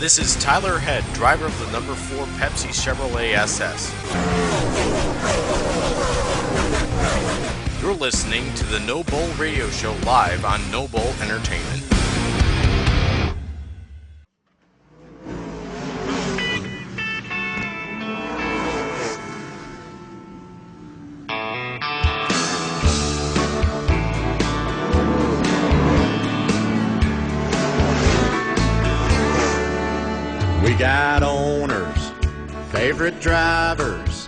This is Tyler Head, driver of the number 4 Pepsi Chevrolet SS. You're listening to the No Bull Radio Show live on No Bull Entertainment. We got owners, favorite drivers.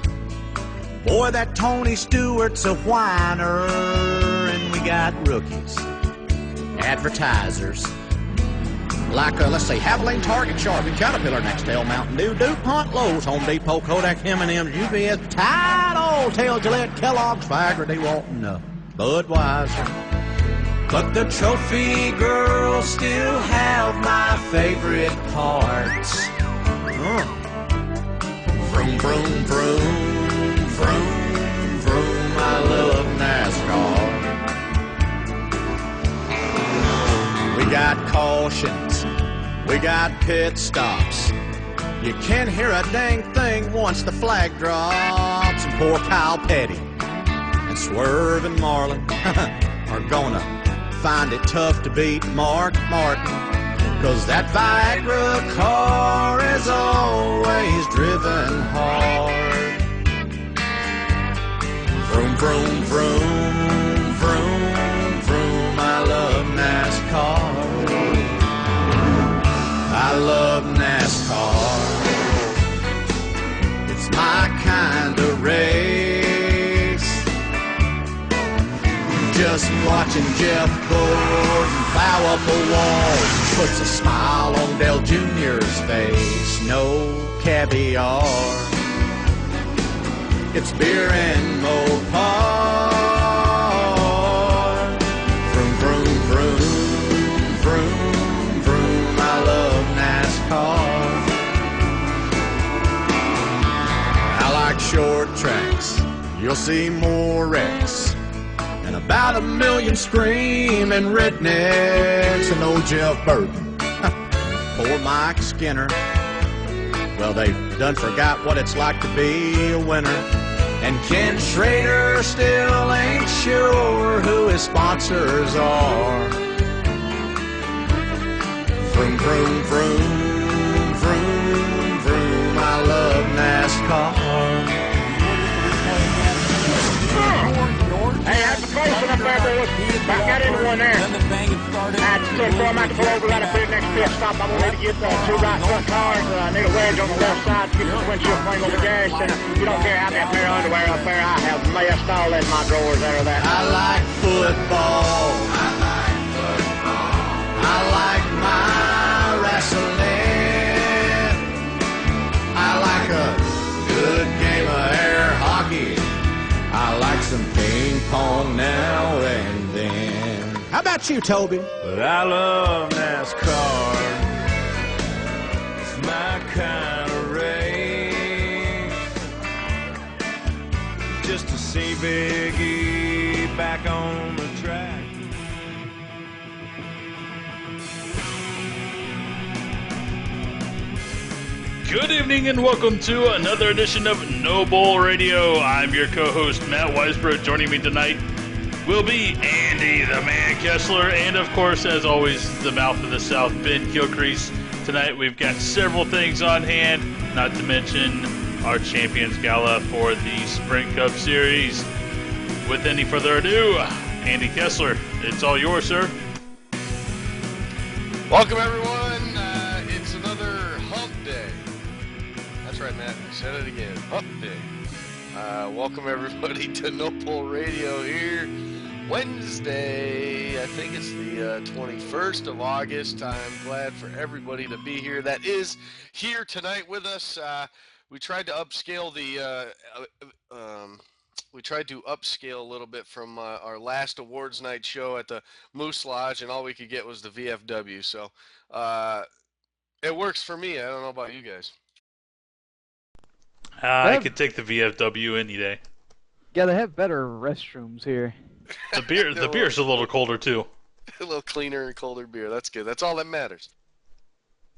Boy, that Tony Stewart's a whiner. And we got rookies, advertisers. Like, let's say, Havoline, Target, Sharpie, Caterpillar, Nextel, Mountain Dew, DuPont, Lowe's, Home Depot, Kodak, M&M's, UPS, Tide, Old Tail, Gillette, Kellogg's, Viagra, DeWalton, Budweiser. But the trophy girls still have my favorite parts. Vroom, vroom, vroom, vroom, vroom, I love NASCAR. We got cautions, we got pit stops. You can't hear a dang thing once the flag drops. And poor Kyle Petty and Swerve and Marlin are gonna find it tough to beat Mark Martin, 'cause that Viagra car is always driven hard. Vroom, vroom, vroom, vroom, vroom, I love NASCAR. I love NASCAR. It's my kind of race. Just watching Jeff Gordon plow up a wall puts a smile on Dale Jr.'s face. No caviar. It's beer and Mopar. Vroom, vroom, vroom, vroom, vroom, I love NASCAR. I like short tracks. You'll see more wrecks. And about 1 million screaming rednecks. And old Jeff Burton, poor Mike Skinner. Well, they done forgot what it's like to be a winner. And Ken Schrader still ain't sure who his sponsors are. Vroom, vroom, vroom, vroom, vroom, I love NASCAR. Hey, that's the closing up there, boys. I got into one there. I just throw him out to pull over right up here next pit stop. I'm going to get two right front cars. I need a wedge on the left side to get the windshield clean on the gas. And you don't care how many pair of underwear up there. I have messed all in my drawers there of that. I like football. I like football. I like my wrestling. I like a good game of air hockey. I like some ping pong now and then. How about you, Toby? But I love NASCAR. It's my kind of race. Just to see Big E back on the track. Good evening and welcome to another edition of No Bull Radio. I'm your co-host Matt Weisbrod. Joining me tonight will be Andy the Man Kessler and of course, as always, the mouth of the South, Ben Gilcrease. Tonight we've got several things on hand, not to mention our Champions Gala for the Sprint Cup Series. With any further ado, Andy Kessler, it's all yours, sir. Welcome everyone. It's another hump day. That's right, Matt. I said it again. Hump day. Welcome everybody to No Bull Radio here. Wednesday, I think it's the 21st of August. I'm glad for everybody to be here that is here tonight with us. We tried to upscale a little bit from our last awards night show at the Moose Lodge, and all we could get was the VFW. So it works for me. I don't know about you guys. I could take the VFW any day. Yeah, they have better restrooms here. The beer's a little colder too. A little cleaner and colder beer. That's good. That's all that matters.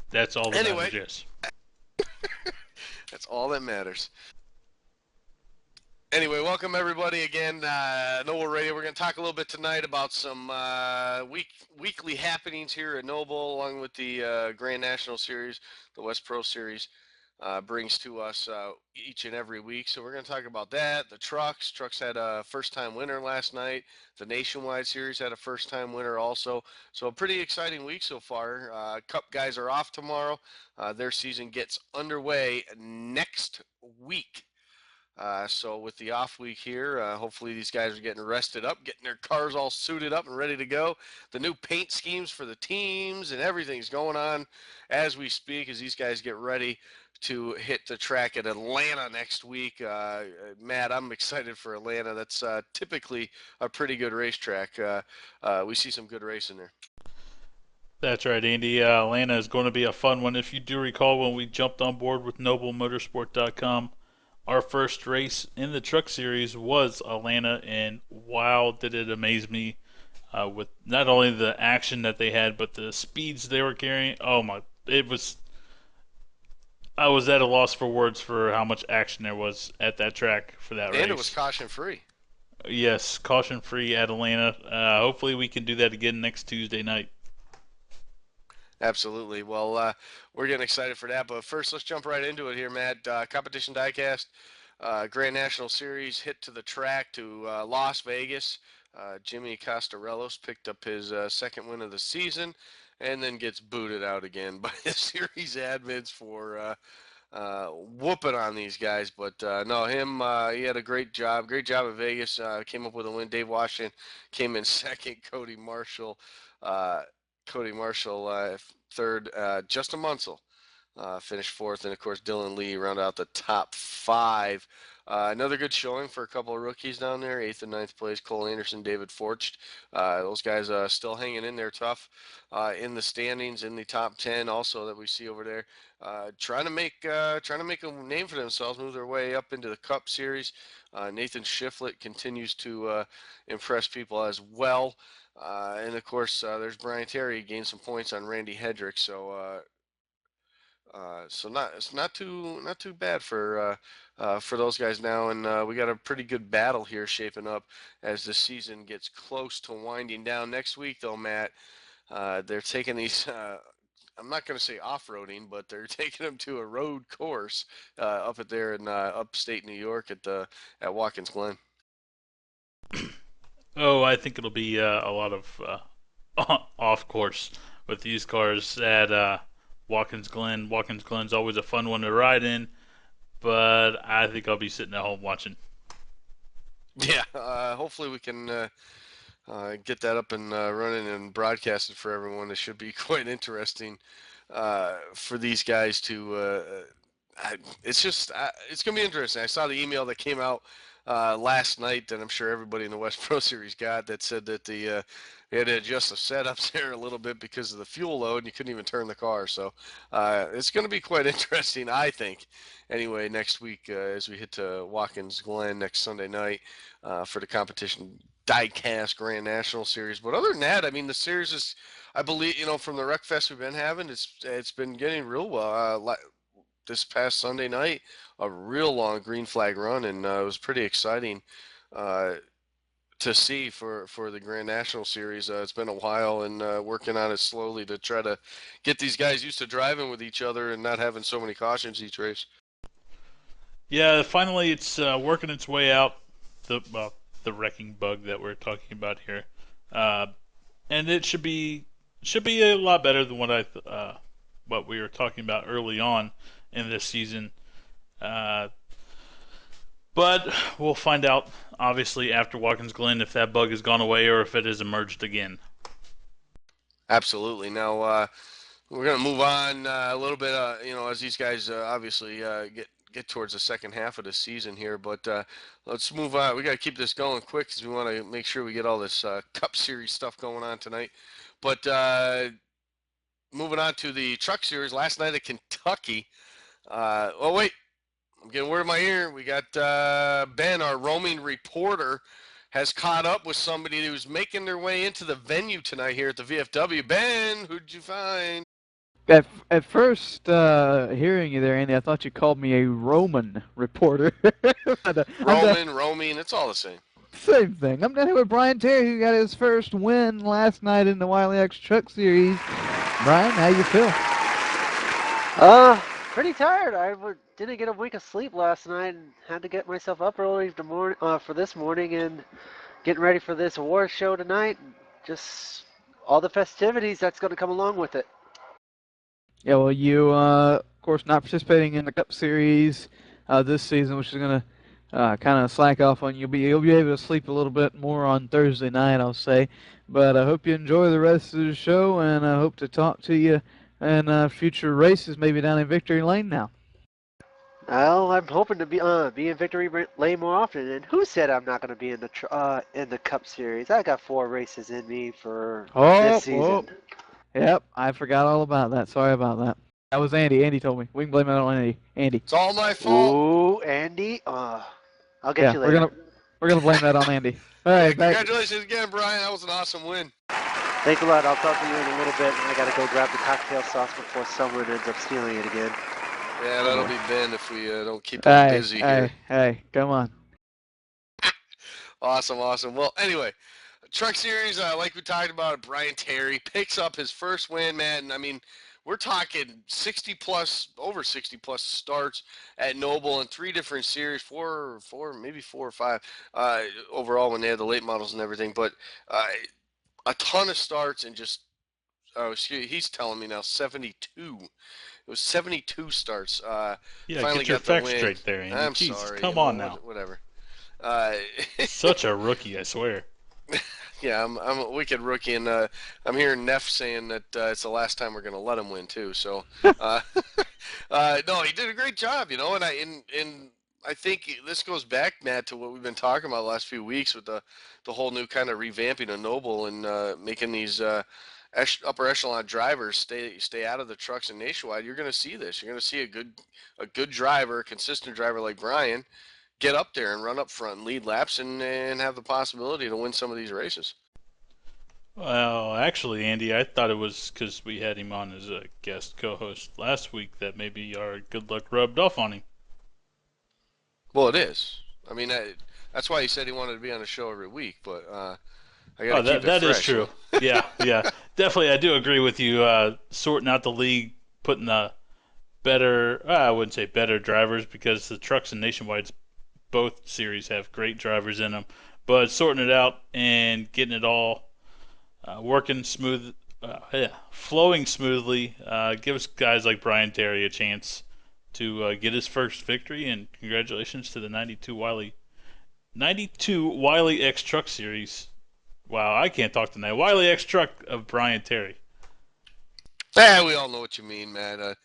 That's all that Anyway. matters. That's all that matters. Anyway, welcome everybody again. Noble Radio. We're going to talk a little bit tonight about some weekly happenings here at Noble, along with the Grand National Series, the West Pro Series brings to us each and every week. So we're going to talk about that. The trucks. Trucks had a first-time winner last night. The Nationwide Series had a first-time winner also. So a pretty exciting week so far. Cup guys are off tomorrow. Their season gets underway next week. So with the off week here, hopefully these guys are getting rested up, getting their cars all suited up and ready to go. The new paint schemes for the teams and everything's going on as we speak as these guys get ready to hit the track at Atlanta next week. Matt, I'm excited for Atlanta. That's typically a pretty good racetrack. We see some good racing there. That's right, Andy. Atlanta is going to be a fun one. If you do recall when we jumped on board with NobleMotorsport.com, our first race in the Truck Series was Atlanta, and wow, did it amaze me with not only the action that they had, but the speeds they were carrying. Oh my, I was at a loss for words for how much action there was at that track for that race. And it was caution-free. Yes, caution-free at Atlanta. Hopefully we can do that again next Tuesday night. Absolutely. Well, we're getting excited for that. But first, let's jump right into it here, Matt. Competition Diecast, Grand National Series hit to the track to Las Vegas. Jimmy Costarellos picked up his second win of the season and then gets booted out again by the series admins for whooping on these guys. But no, he had a great job at Vegas. Came up with a win. Dave Washington came in second. Cody Marshall third. Justin Munsell finished fourth, and of course Dylan Lee round out the top five. Another good showing for a couple of rookies down there. 8th and 9th place, Cole Anderson, David Forcht. Those guys still hanging in there tough in the standings, in the top 10 also that we see over there. Trying to make a name for themselves, move their way up into the Cup Series. Nathan Shiflett continues to impress people as well. And of course, there's Brian Terry, gained some points on Randy Hedrick, so it's not too bad for those guys now, and we got a pretty good battle here shaping up as the season gets close to winding down. Next week, though, Matt, they're taking these. I'm not going to say off-roading, but they're taking them to a road course up at there in upstate New York at Watkins Glen. Oh, I think it'll be a lot of off course with these cars at Watkins Glen. Watkins Glen's always a fun one to ride in, but I think I'll be sitting at home watching. Yeah, hopefully we can get that up and running and broadcast it for everyone. It should be quite interesting for these guys to. It's going to be interesting. I saw the email that came out last night that I'm sure everybody in the West Pro Series got that said that they had to adjust the setups there a little bit because of the fuel load and you couldn't even turn the car. So it's going to be quite interesting, I think. Anyway, next week as we hit to Watkins Glen next Sunday night for the competition Diecast Grand National Series. But other than that, I mean, the series is, I believe, from the Wreck Fest we've been having, it's been getting real well. This past Sunday night, a real long green flag run, and it was pretty exciting to see for the Grand National Series. It's been a while, and working on it slowly to try to get these guys used to driving with each other and not having so many cautions each race. Yeah, finally it's working its way out, the wrecking bug that we're talking about here, and it should be a lot better than what we were talking about early on in this season. But we'll find out, obviously, after Watkins Glen if that bug has gone away or if it has emerged again. Absolutely. Now, we're going to move on a little bit, as these guys obviously get towards the second half of the season here. But let's move on. We got to keep this going quick because we want to make sure we get all this Cup Series stuff going on tonight. But moving on to the Truck Series, last night at Kentucky. Oh, wait. I'm getting word in my ear. We got Ben, our roaming reporter, has caught up with somebody who's making their way into the venue tonight here at the VFW. Ben, who'd you find? At first, hearing you there, Andy, I thought you called me a Roman reporter. Roaming, it's all the same. Same thing. I'm down here with Brian Terry, who got his first win last night in the Wiley X Truck Series. Brian, how you feel? Pretty tired. Didn't get a wink of sleep last night and had to get myself up early for this morning and getting ready for this award show tonight. Just all the festivities that's going to come along with it. Yeah, well, you, of course, not participating in the Cup Series this season, which is going to kind of slack off on you. You'll be able to sleep a little bit more on Thursday night, I'll say. But I hope you enjoy the rest of the show, and I hope to talk to you in future races, maybe down in Victory Lane now. Well, I'm hoping to be in Victory Lane more often. And who said I'm not going to be in the Cup Series? I got 4 races in me for this season. Yep, I forgot all about that. Sorry about that. That was Andy. Andy told me. We can blame it on Andy. It's all my fault. Ooh, Andy. I'll get you later. We're gonna blame that on Andy. All right, congratulations again, Brian. That was an awesome win. Thanks a lot. I'll talk to you in a little bit. I gotta go grab the cocktail sauce before someone ends up stealing it again. Yeah, that'll be Ben if we don't keep him busy here. Hey, come on. Awesome. Well, anyway, Truck Series, like we talked about, Brian Terry picks up his first win, man. And I mean, we're talking over 60 plus starts at Noble in 3 different series, maybe 4 or 5 overall when they had the late models and everything. But a ton of starts and just, he's telling me now 72. It was 72 starts. Yeah, finally get your got the facts win. straight there, Andy. I'm Jeez, sorry. Come on now. Whatever. Such a rookie, I swear. Yeah, I'm a wicked rookie, and I'm hearing Neff saying that it's the last time we're going to let him win too. So, no, he did a great job, you know. And I think this goes back, Matt, to what we've been talking about the last few weeks with the whole new kind of revamping of Noble and making these upper echelon drivers stay out of the trucks and nationwide. You're going to see this. You're going to see a good driver, a consistent driver like Brian, get up there and run up front and lead laps and have the possibility to win some of these races. Well, actually, Andy, I thought it was because we had him on as a guest co-host last week that maybe our good luck rubbed off on him. Well, it is. I mean, that's why he said he wanted to be on the show every week, but I got to keep it fresh. That is true. Yeah, definitely. I do agree with you. Sorting out the league, putting the better, I wouldn't say better drivers because the trucks and nationwide's both series have great drivers in them, but sorting it out and getting it all working smooth, flowing smoothly, gives guys like Brian Terry a chance to get his first victory. And congratulations to the 92 Wiley X Truck Series. Wow, I can't talk tonight. Wiley X Truck of Brian Terry. Yeah, we all know what you mean, man.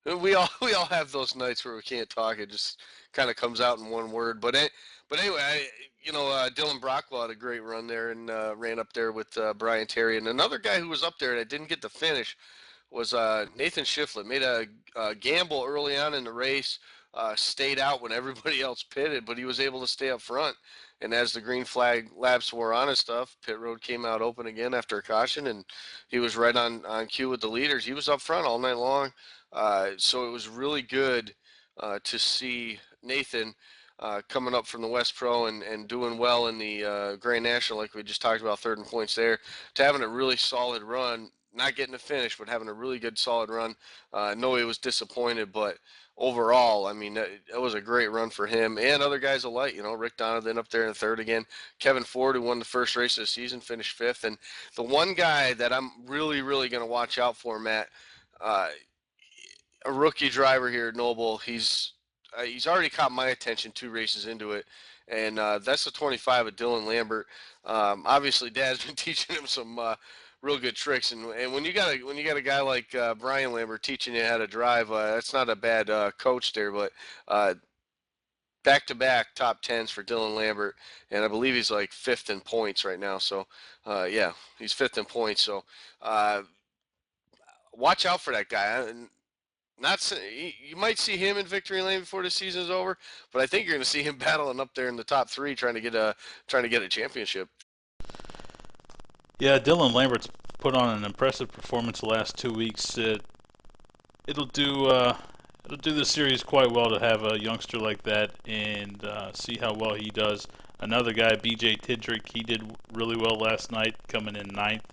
We all have those nights where we can't talk. It just kind of comes out in one word. But anyway, Dylan Brockwell had a great run there and ran up there with Brian Terry. And another guy who was up there and I didn't get to finish was Nathan Shiflett. Made a gamble early on in the race, stayed out when everybody else pitted, but he was able to stay up front. And as the green flag laps wore on and stuff, pit road came out open again after a caution, and he was right on cue with the leaders. He was up front all night long. So it was really good to see Nathan coming up from the West Pro and doing well in the Grand National, like we just talked about, third in points there, to having a really solid run, not getting a finish, but having a really good solid run. No, he was disappointed, but overall, I mean, that was a great run for him and other guys alike. Rick Donovan up there in third again. Kevin Ford, who won the first race of the season, finished 5th. And the one guy that I'm really, really going to watch out for, Matt, a rookie driver here at Noble, he's already caught my attention 2 races into it, and that's the 25 of Dylan Lambert. Obviously, Dad's been teaching him some real good tricks, and when you got a guy like Brian Lambert teaching you how to drive, that's not a bad coach there. But back-to-back top 10s for Dylan Lambert, and I believe he's like 5th in points right now. So yeah, he's 5th in points. So watch out for that guy. You might see him in victory lane before the season is over, but I think you're going to see him battling up there in the top 3, trying to get a championship. Yeah, Dylan Lambert's put on an impressive performance the last 2 weeks. it'll do the series quite well to have a youngster like that and see how well he does. Another guy, B.J. Tidrick, he did really well last night, coming in ninth.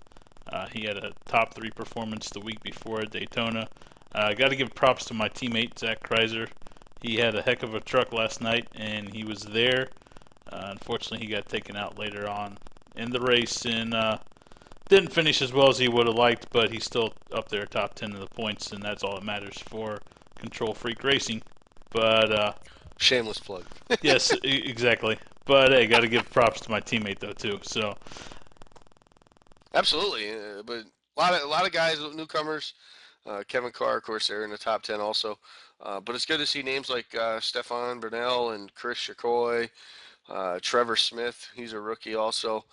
He had a top 3 performance the week before at Daytona. Got to give props to my teammate Zach Kreiser. He had a heck of a truck last night, and he was there. Unfortunately, he got taken out later on in the race and didn't finish as well as he would have liked, but he's still up there, top 10 of the points, and that's all that matters for Control Freak Racing. But shameless plug. yes, exactly. But hey, got to give props to my teammate though too. So absolutely, but a lot of guys, newcomers. Kevin Carr, of course, they're in the top 10 also. But it's good to see names like Stefan Burnell and Chris Chacoy, Trevor Smith. He's a rookie also.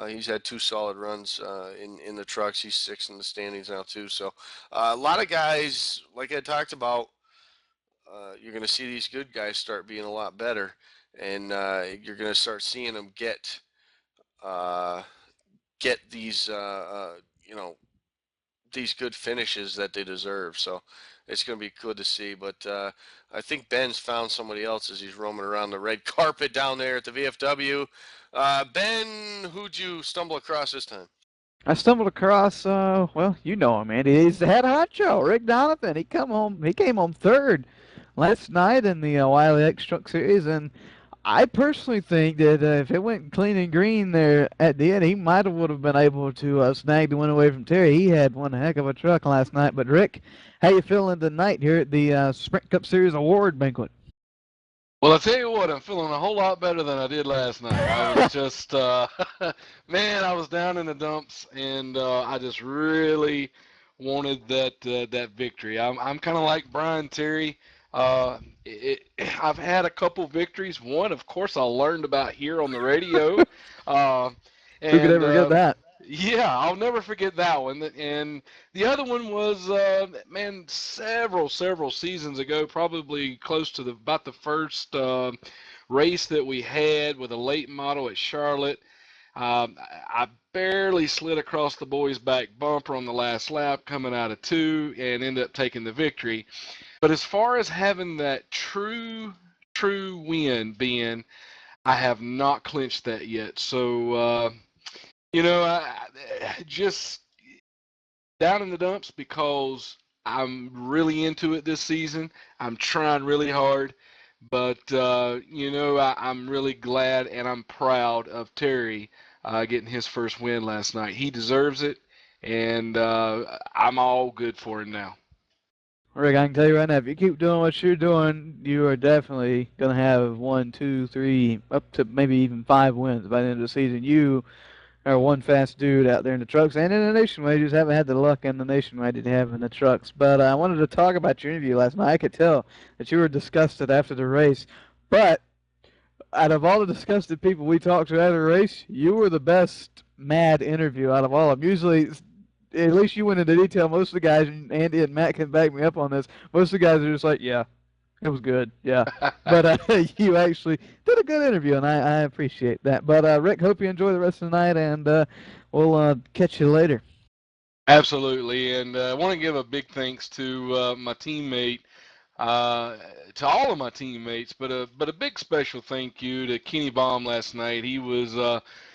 He's had 2 solid runs in the trucks. He's 6th in the standings now too. So a lot of guys, like I talked about, you're going to see these good guys start being a lot better, and you're going to start seeing them get these these good finishes that they deserve. So it's going to be good to see. But I think Ben's found somebody else as he's roaming around the red carpet down there at the VFW. Ben, who'd you stumble across this time? I stumbled across, well, you know him, Andy. He's the head honcho, Rick Donovan. He came home third last night in the Wiley X Truck Series, and I personally think that if it went clean and green there at the end, he would have been able to snag the win away from Terry. He had one heck of a truck last night. But Rick, how you feeling tonight here at the Sprint Cup Series Award Banquet? Well, I tell you what, I'm feeling a whole lot better than I did last night. I was just, man, I was down in the dumps, and I just really wanted that victory. I'm kind of like Brian Terry. I've had a couple victories. One, of course, I learned about here on the radio. Who could ever forget that? Yeah, I'll never forget that one. And the other one was, man, several seasons ago, probably close to about the first race that we had with a late model at Charlotte. I barely slid across the boys' back bumper on the last lap, coming out of 2, and ended up taking the victory. But as far as having that true win, Ben, I have not clinched that yet. So, I just down in the dumps because I'm really into it this season. I'm trying really hard. But, I'm really glad and I'm proud of Terry getting his first win last night. He deserves it, and I'm all good for him now. Rick, I can tell you right now, if you keep doing what you're doing, you are definitely going to have 1, 2, 3, up to maybe even 5 wins by the end of the season. You are one fast dude out there in the trucks and in the Nationwide. You just haven't had the luck in the Nationwide that you have in the trucks. But I wanted to talk about your interview last night. I could tell that you were disgusted after the race. But out of all the disgusted people we talked to after the race, you were the best mad interview out of all of them. Usually, at least you went into detail. Most of the guys, and Andy and Matt can back me up on this, most of the guys are just like, yeah, it was good, yeah. But you actually did a good interview, and I appreciate that. But, Rick, hope you enjoy the rest of the night, and we'll catch you later. Absolutely, and I want to give a big thanks to my teammate, to all of my teammates, but a big special thank you to Kenny Baum last night. He was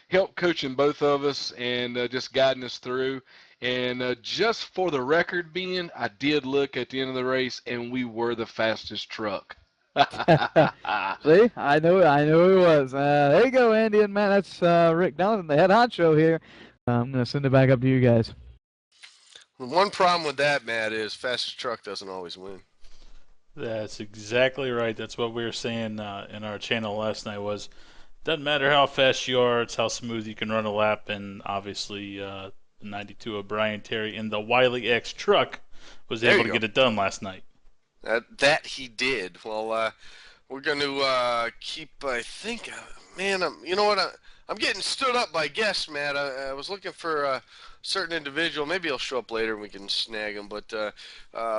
helped coaching both of us and just guiding us through. And just for the record being, I did look at the end of the race, and we were the fastest truck. See, I knew it was. There you go, Andy and Matt. That's Rick Donovan, the head honcho here. I'm going to send it back up to you guys. One problem with that, Matt, is fastest truck doesn't always win. That's exactly right. That's what we were saying in our channel last night was, doesn't matter how fast you are, it's how smooth you can run a lap, and obviously the 92 of Brian Terry in the Wiley X truck was able to get it done last night. That he did. Well, we're going to keep, I think, man, you know what, I'm getting stood up by guests, Matt. I was looking for a certain individual. Maybe he'll show up later and we can snag him, but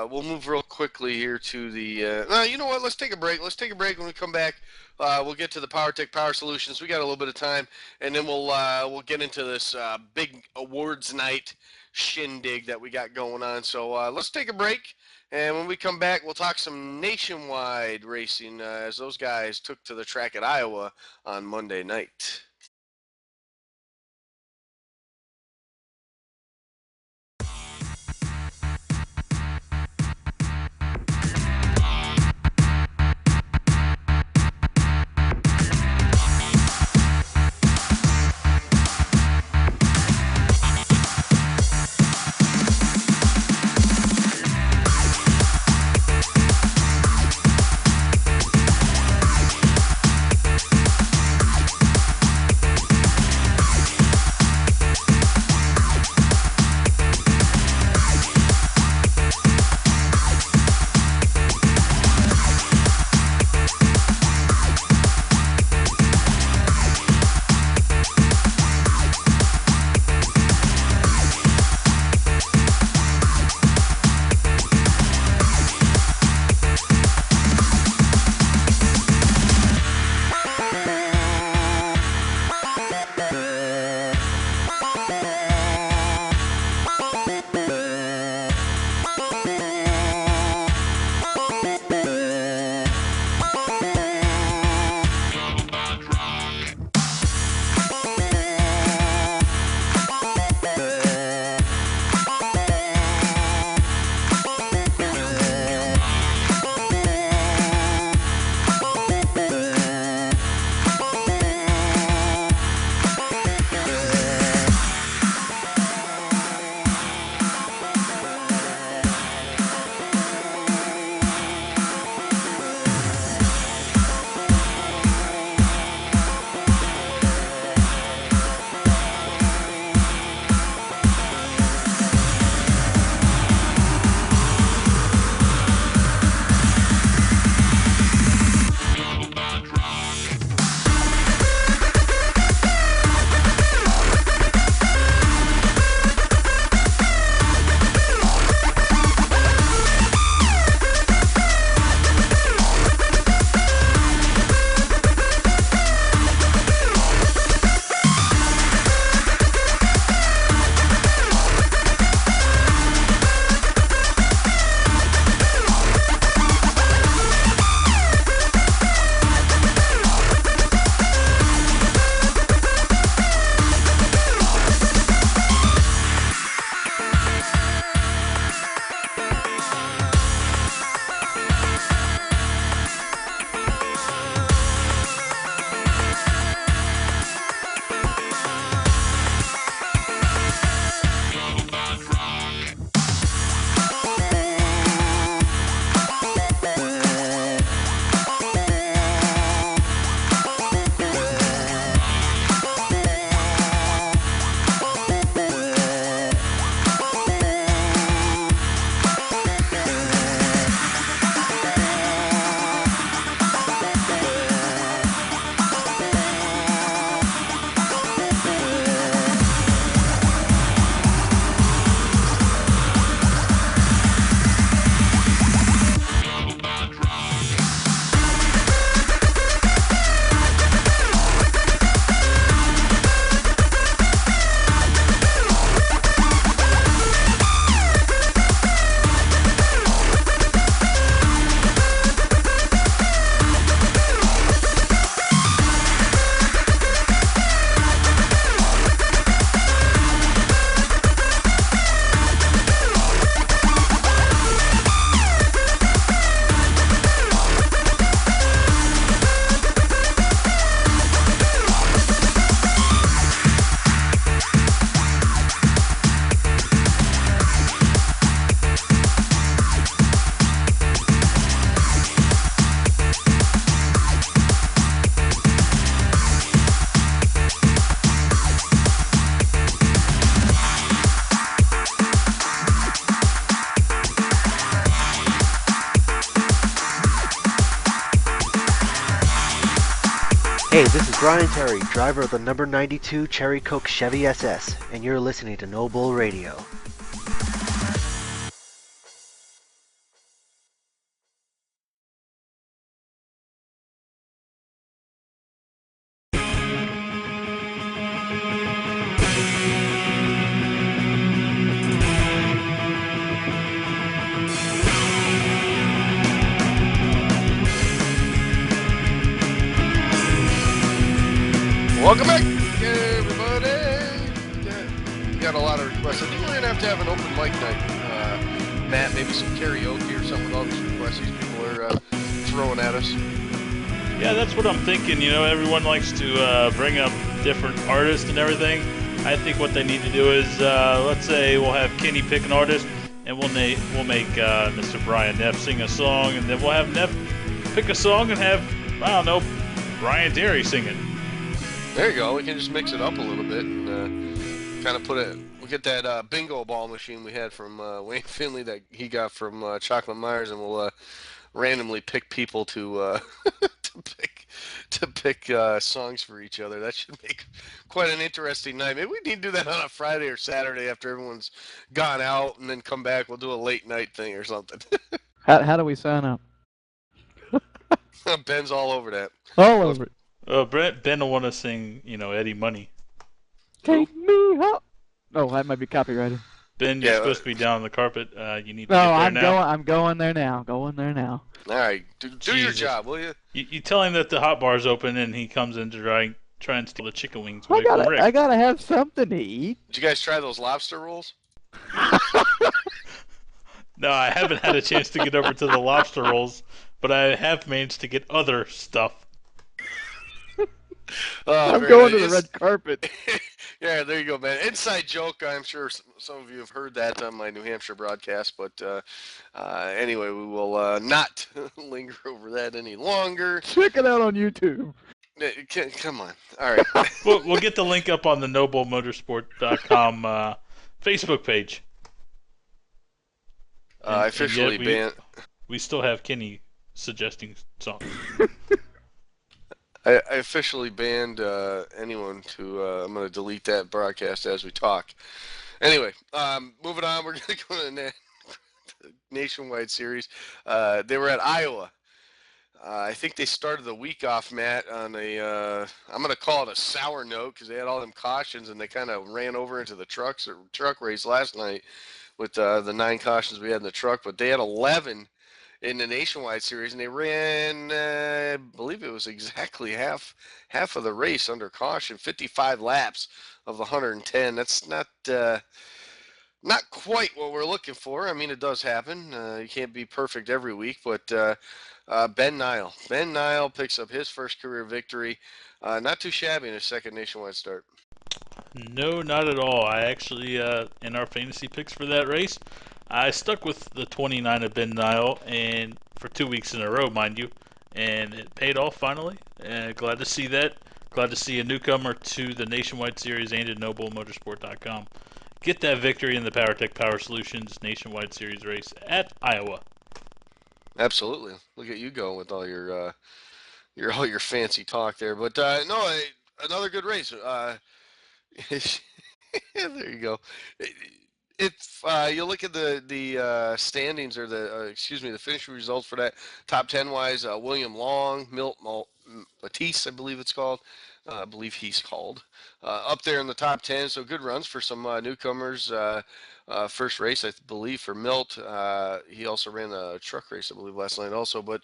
we'll move real quickly here to the, you know what, let's take a break. Let's take a break. When we come back, we'll get to the PowerTech Power Solutions. We got a little bit of time, and then we'll get into this big awards night shindig that we got going on. So let's take a break, And when we come back, we'll talk some nationwide racing as those guys took to the track at Iowa on Monday night. Hey, this is Brian Terry, driver of the number 92 Cherry Coke Chevy SS, and you're listening to No Bull Radio. Welcome back, everybody. Yeah, we got a lot of requests. I think we're gonna have an open mic night, Matt. Maybe some karaoke or something with all these requests these people are throwing at us. Yeah, that's what I'm thinking. You know, everyone likes to bring up different artists and everything. I think what they need to do is, let's say we'll have Kenny pick an artist, and we'll make Mr. Brian Neff sing a song, and then we'll have Neff pick a song and have, I don't know, Brian Terry sing it. There you go. We can just mix it up a little bit and kind of we'll get that bingo ball machine we had from Wayne Finley that he got from Chocolate Myers, and we'll randomly pick people to pick songs for each other. That should make quite an interesting night. Maybe we need to do that on a Friday or Saturday after everyone's gone out, and then come back. We'll do a late night thing or something. How do we sign up? Ben's all over that. All over it. Ben will want to sing, Eddie Money. Take me out. Oh, that might be copyrighted. Ben, you're supposed to be down on the carpet. You need to get there now. I'm going there now. Going there now. All right, do your job, will you? You tell him that the hot bar's open, and he comes in to try and steal the chicken wings away from Rick. I gotta have something to eat. Did you guys try those lobster rolls? No, I haven't had a chance to get over to the lobster rolls, but I have managed to get other stuff. I'm going to the red carpet. Yeah, there you go, man. Inside joke. I'm sure some of you have heard that on my New Hampshire broadcast, but anyway, we will not linger over that any longer. Check it out on YouTube. Come on. All right. We'll get the link up on the NobleMotorsport.com Facebook page. I officially banned. We still have Kenny suggesting songs. I officially banned anyone to. I'm going to delete that broadcast as we talk. Anyway, moving on. We're going to go to the Nationwide Series. They were at Iowa. I think they started the week off, Matt, on a. I'm going to call it a sour note because they had all them cautions and they kind of ran over into the truck race last night with the 9 cautions we had in the truck. But they had 11 in the Nationwide Series, and they ran, I believe it was exactly half of the race under caution, 55 laps of the 110. That's not quite what we're looking for. I mean, it does happen. You can't be perfect every week, but Ben Nile picks up his first career victory. Not too shabby in his second Nationwide start. No, not at all. I actually, in our fantasy picks for that race, I stuck with the 29 of Ben Nile, and for 2 weeks in a row, mind you, and it paid off finally. Glad to see that. Glad to see a newcomer to the Nationwide Series and at NobleMotorsport.com get that victory in the PowerTech Power Solutions Nationwide Series race at Iowa. Absolutely. Look at you go with all your fancy talk there. But another good race. There you go. If you look at the standings or the finish results for that top 10 wise, William Long, Milt Matisse, I believe it's called. I believe he's called up there in the top 10. So good runs for some newcomers. First race, I believe, for Milt. He also ran a truck race, I believe, last night also. But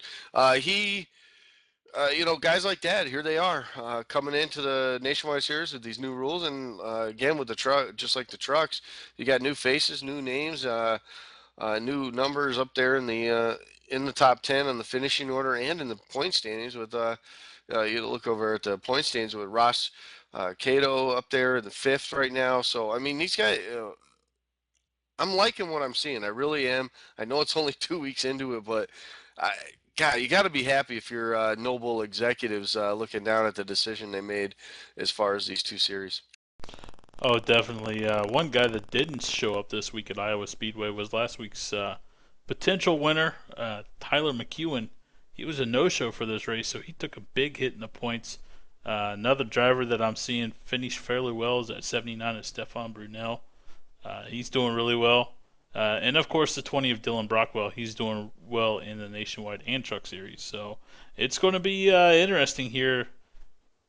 guys like that, here they are coming into the Nationwide Series with these new rules, and again with the truck, just like the trucks, you got new faces, new names, new numbers up there in the top 10 on the finishing order and in the point standings. With you look over at the point standings with Ross Cato up there in the 5th right now. So I mean, these guys. I'm liking what I'm seeing. I really am. I know it's only 2 weeks into it, but God, you got to be happy if you're Noble executives looking down at the decision they made as far as these 2 series. Oh, definitely. One guy that didn't show up this week at Iowa Speedway was last week's potential winner, Tyler McEwen. He was a no-show for this race, so he took a big hit in the points. Another driver that I'm seeing finish fairly well is at 79 is Stefan Brunel. He's doing really well. And, of course, the 20 of Dylan Brockwell. He's doing well in the Nationwide and Truck Series. So it's going to be interesting here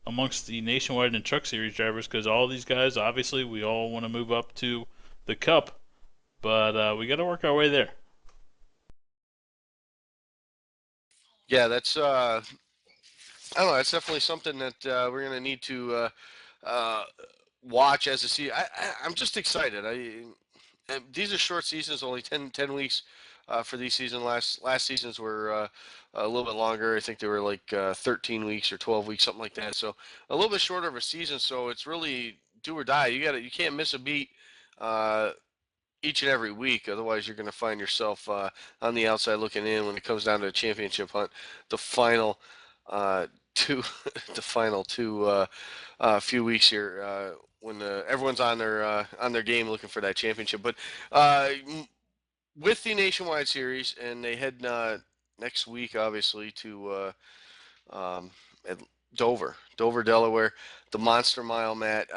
amongst the Nationwide and Truck Series drivers because all these guys, obviously, we all want to move up to the Cup. But we got to work our way there. Yeah, that's I don't know. That's definitely something that we're going to need to watch as a season. I'm just excited. These are short seasons, only 10 weeks for these seasons. Last seasons were a little bit longer. I think they were like 13 weeks or 12 weeks, something like that. So a little bit shorter of a season. So it's really do or die. You can't miss a beat each and every week. Otherwise, you're going to find yourself on the outside looking in when it comes down to a championship hunt. The final two, the final two few weeks here when everyone's on their game looking for that championship. But with the Nationwide Series, and they head next week, obviously, to Dover, Delaware, the Monster Mile, Matt.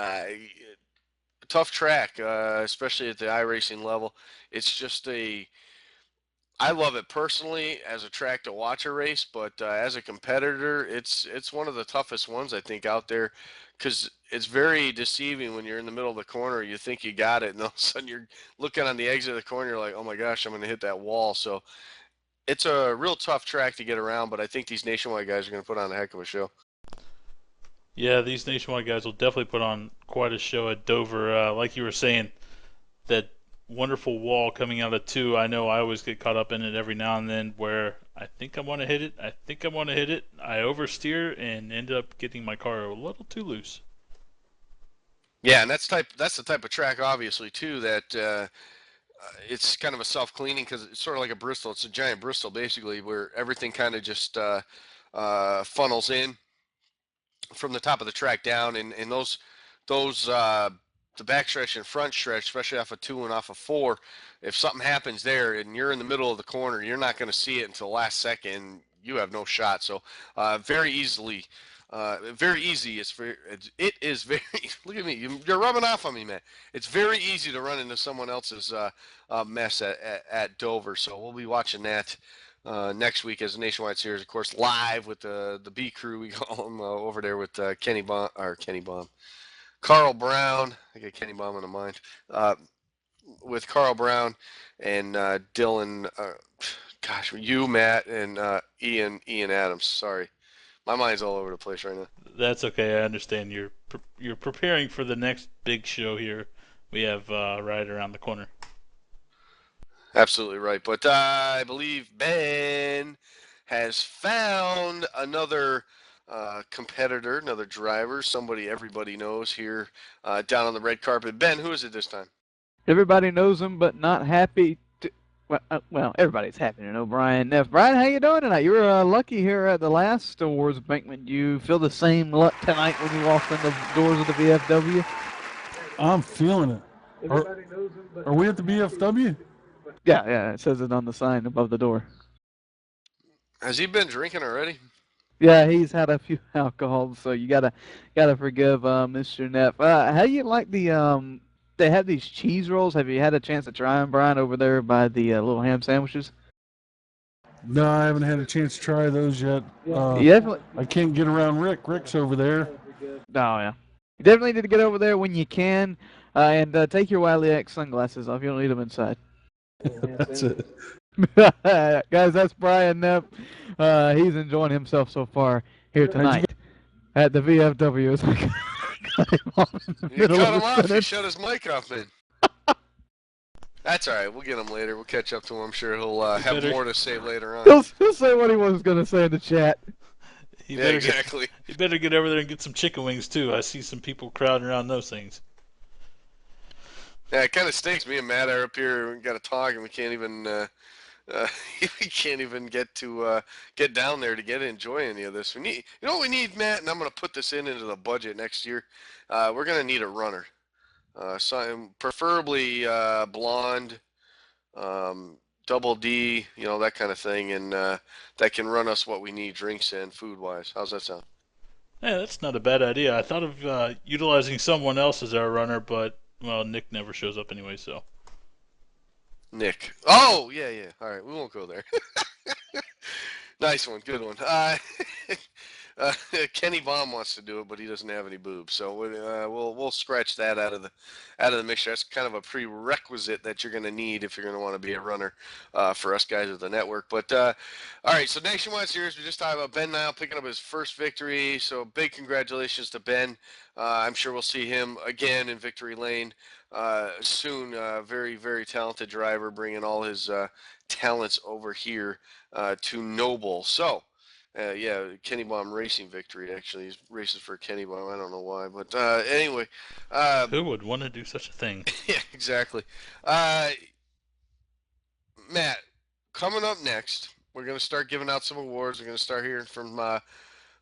Tough track, especially at the iRacing level. It's just I love it personally as a track to watch a race, but as a competitor, it's one of the toughest ones I think out there, because it's very deceiving when you're in the middle of the corner. You think you got it, and all of a sudden you're looking on the exit of the corner. You're like, oh my gosh, I'm going to hit that wall. So it's a real tough track to get around, but I think these Nationwide guys are going to put on a heck of a show. Yeah, these Nationwide guys will definitely put on quite a show at Dover. Like you were saying, that wonderful wall coming out of 2. I know I always get caught up in it every now and then where I think I want to hit it. I oversteer and end up getting my car a little too loose. Yeah, and that's the type of track, obviously, too, that it's kind of a self-cleaning, because it's sort of like a Bristol. It's a giant Bristol, basically, where everything kind of just funnels in from the top of the track down, and those the backstretch and front stretch, especially off of 2 and off of 4, if something happens there and you're in the middle of the corner, you're not going to see it until the last second. You have no shot. So very easy. It is very. Look at me. You're rubbing off on me, man. It's very easy to run into someone else's mess at Dover. So we'll be watching that next week as a Nationwide Series, of course, live with the B crew, we call them, over there with Carl Brown. I get Kenny Baum in the mind. With Carl Brown and Dylan, you, Matt, and Ian Adams. Sorry, my mind's all over the place right now. That's okay. I understand. You're preparing for the next big show here. We have right around the corner. Absolutely right. But I believe Ben has found another competitor, another driver, somebody everybody knows here down on the red carpet. Ben, who is it this time? Everybody knows him, but not happy. Well, everybody's happy to know Brian Neff. Brian, how you doing tonight? You were lucky here at the last awards banquet. You feel the same luck tonight when you walked in the doors of the VFW? I'm feeling it. Are we at the VFW? Yeah, it says it on the sign above the door. Has he been drinking already? Yeah, he's had a few alcohols, so you gotta forgive Mr. Neff. How do you like the they have these cheese rolls? Have you had a chance to try them, Brian, over there by the little ham sandwiches? No, I haven't had a chance to try those yet. I can't get around Rick. Rick's over there. Oh, yeah. You definitely need to get over there when you can, and take your Wiley X sunglasses off. You don't need them inside. That's it. Guys, that's Brian Neff. He's enjoying himself so far here tonight at the VFW. It's like, you cut him off. He shut his mic off, man. That's all right. We'll get him later. We'll catch up to him. I'm sure he'll have more to say later on. He'll say what he was going to say in the chat. Exactly. You better get over there and get some chicken wings, too. I see some people crowding around those things. Yeah, it kind of stinks. Me and Matt are up here. We got to talk, and we can't even get down there to get to enjoy any of this. We need, you know what we need, Matt? And I'm going to put this into the budget next year. We're going to need a runner, preferably blonde, double D, that kind of thing, and that can run us what we need, drinks and food-wise. How's that sound? Yeah, that's not a bad idea. I thought of utilizing someone else as our runner, but well, Nick never shows up anyway, so. Nick. Oh, yeah. All right, we won't go there. Nice one, good one. Kenny Baum wants to do it, but he doesn't have any boobs, so we'll scratch that out of the mixture. That's kind of a prerequisite that you're going to need if you're going to want to be a runner for us guys at the network. But all right, so Nationwide Series, we just talked about Ben Nile picking up his first victory. So big congratulations to Ben. I'm sure we'll see him again in Victory Lane soon. Very, very talented driver, bringing all his talents over here to Noble. So. Yeah, Kenny Baum Racing Victory, actually. He races for Kenny Baum. I don't know why. But anyway. Who would want to do such a thing? Yeah, exactly. Matt, coming up next, we're going to start giving out some awards. We're going to start hearing from,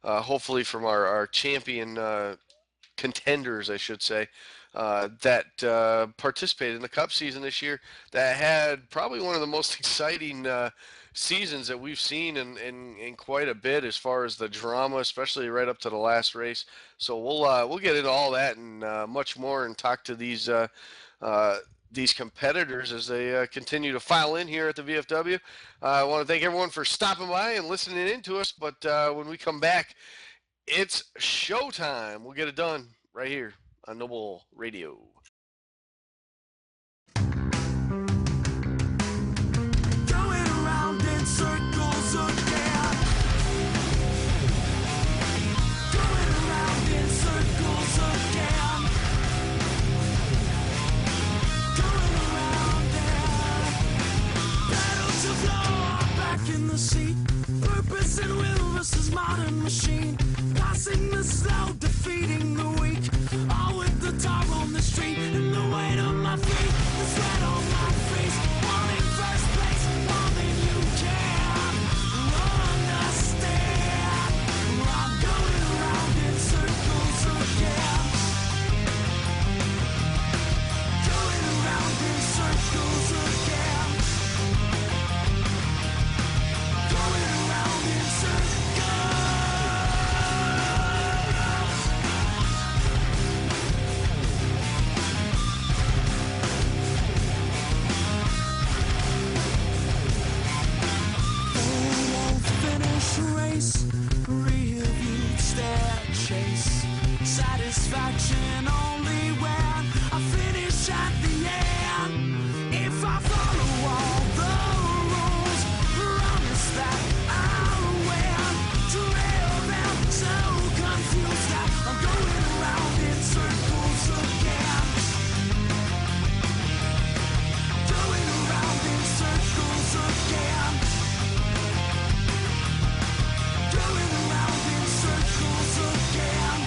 hopefully, from our champion contenders, I should say, that participated in the Cup season this year, that had probably one of the most exciting seasons that we've seen in quite a bit as far as the drama, especially right up to the last race. So we'll get into all that and much more, and talk to these competitors as they continue to file in here at the VFW. I want to thank everyone for stopping by and listening in to us. But when we come back, it's showtime. We'll get it done right here on Noble Radio. Purpose and will versus modern machine. Passing the slow, defeating the weak. All with the tar on the street and the weight on my feet, the sweat on my face. Wanting first place more than you can understand. I'm going around in circles again. Going around in circles again. Going around in circles. Race, reviewed, stare, chase, satisfaction only when I finish at the end. If I follow all the rules, promise that I'll win. Trail them so confused that I'm going around in circles again. Going around in circles again. Going around in circles again.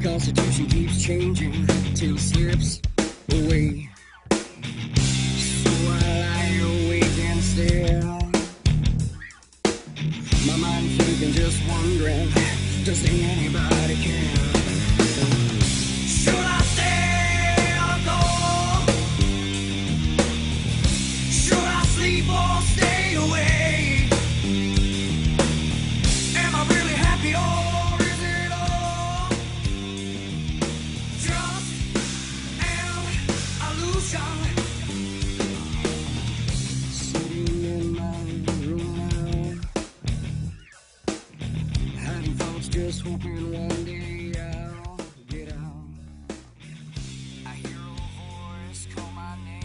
Constitution keeps changing till it slips away. So I lie awake and stare. My mind thinking, just wondering, does anybody care? Should I stay or go? Should I sleep or stay away? Am I really happy or is it all just an illusion? Sitting in my room now, having thoughts, just hoping one day I'll get out. I hear a voice call my name.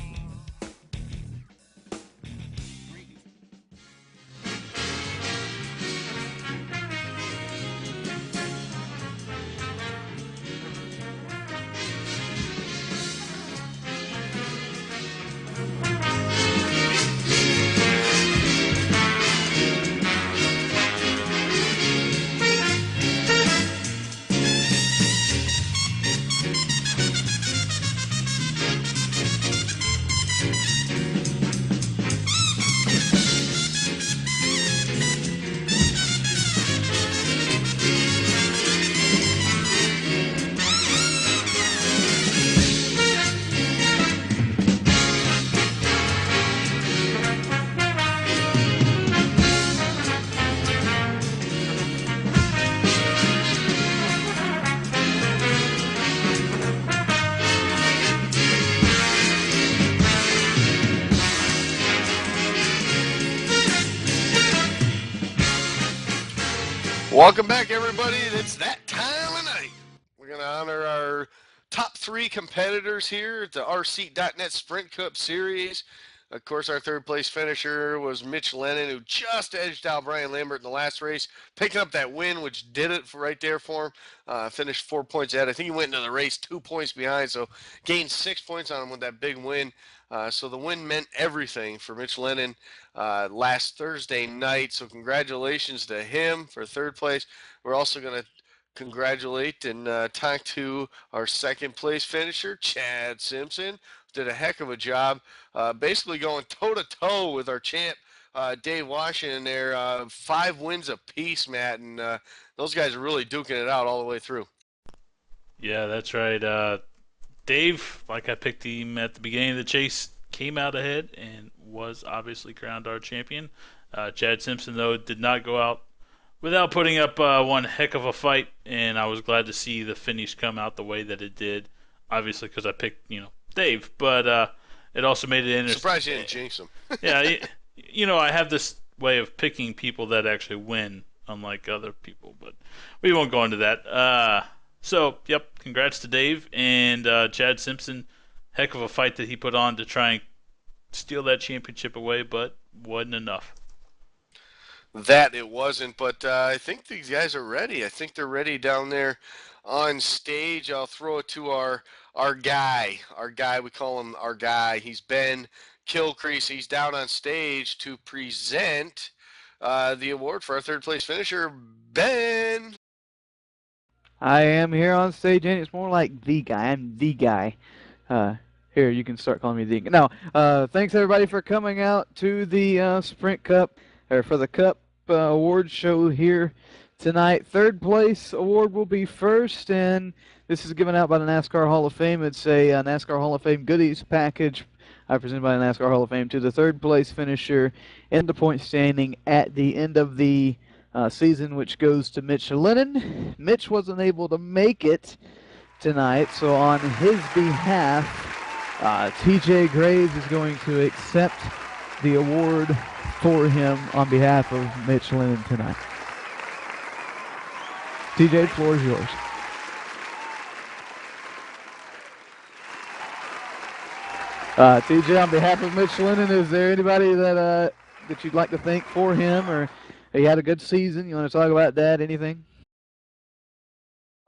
Welcome back, everybody. It's that time of night. We're going to honor our top three competitors here at the rseat.net Sprint Cup Series. Of course, our third place finisher was Mitch Lennon, who just edged out Brian Lambert in the last race, picking up that win, which did it for right there for him. Finished 4 points ahead. I think he went into the race 2 points behind, so gained 6 points on him with that big win. So the win meant everything for Mitch Lennon last Thursday night. So congratulations to him for third place. We're also going to congratulate and talk to our second place finisher, Chad Simpson. Did a heck of a job, basically going toe-to-toe with our champ, Dave Washington there. 5 wins apiece, Matt, and those guys are really duking it out all the way through. Yeah, that's right. Dave, like I picked him at the beginning of the chase, came out ahead and was obviously crowned our champion. Chad Simpson, though, did not go out without putting up one heck of a fight, and I was glad to see the finish come out the way that it did, obviously because I picked, Dave, but it also made it interesting. Surprised you didn't jinx him. Yeah, I have this way of picking people that actually win, unlike other people, but we won't go into that. So, yep, congrats to Dave and Chad Simpson. Heck of a fight that he put on to try and steal that championship away, but wasn't enough. That it wasn't, but I think these guys are ready. I think they're ready down there on stage. I'll throw it to our guy. We call him our guy. He's Ben Kilcrease. He's down on stage to present the award for our third place finisher, Ben. I am here on stage, and it's more like the guy. I'm the guy. Here, you can start calling me the guy. Now, thanks everybody for coming out to the Sprint Cup, or for the Cup award show here tonight. Third place award will be first, and this is given out by the NASCAR Hall of Fame. It's a NASCAR Hall of Fame goodies package presented by the NASCAR Hall of Fame to the third place finisher in the point standing at the end of the season, which goes to Mitch Lennon. Mitch wasn't able to make it tonight, so on his behalf, TJ Graves is going to accept the award for him on behalf of Mitch Lennon tonight? TJ, the floor is yours. TJ, on behalf of Mitch Lennon, is there anybody that you'd like to thank for him, or he had a good season? You want to talk about that? Anything?